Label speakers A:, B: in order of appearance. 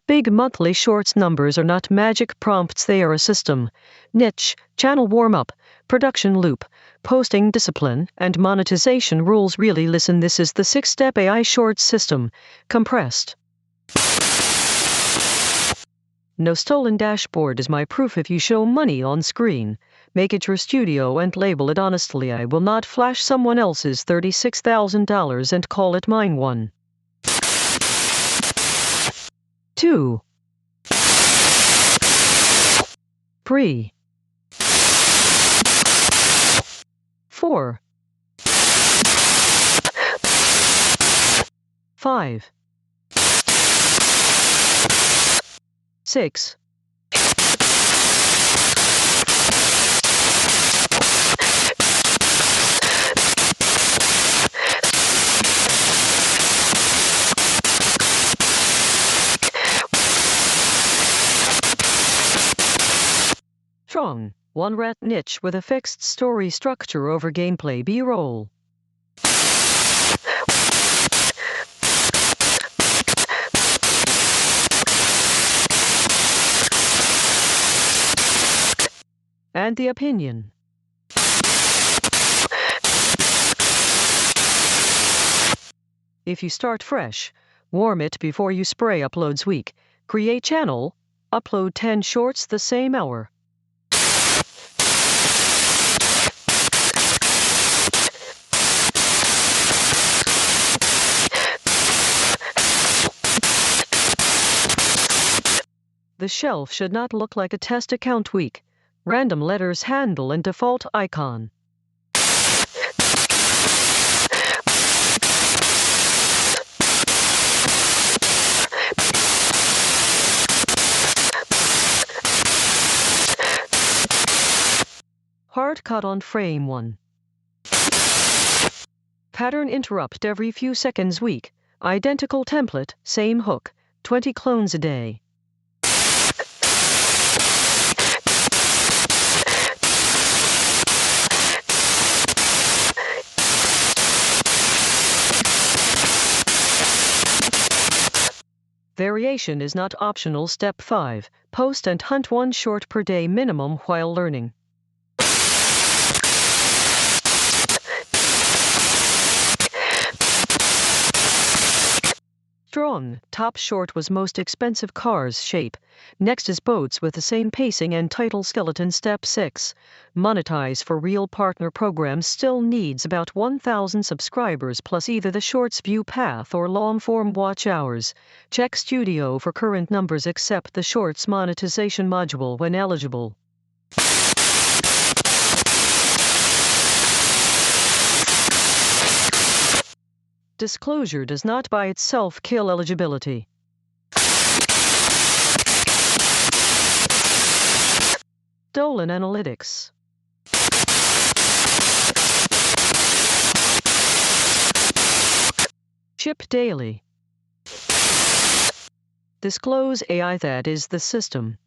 A: Big monthly shorts numbers are not magic prompts, they are a system. Niche, channel warm-up, production loop, posting discipline, and monetization rules. Really listen, this is the 6-step AI shorts system, compressed. No stolen dashboard is my proof. If you show money on screen, make it your studio and label it honestly. I will not flash someone else's $36,000 and call it mine. 1. 2. 3. 4. 5. 6. 1 rat niche with a fixed story structure over gameplay B-roll. And the opinion. If you start fresh, warm it before you spray. Uploads week. Create channel, upload 10 shorts the same hour. The shelf should not look like a test account week. Random letters, handle, and default icon. Hard cut on frame 1. Pattern interrupt every few seconds week. Identical template, same hook, 20 clones a day. Variation is not optional. Step 5. Post and hunt 1 short per day minimum while learning. Strong. Top short was most expensive cars shape. Next is boats with the same pacing and title skeleton. Step 6. Monetize for real. Partner programs still needs about 1,000 subscribers plus either the shorts view path or long form watch hours. Check studio for current numbers. Accept the shorts monetization module when eligible. Disclosure does not by itself kill eligibility. Stolen analytics. Ship daily. Disclose AI, that is the system.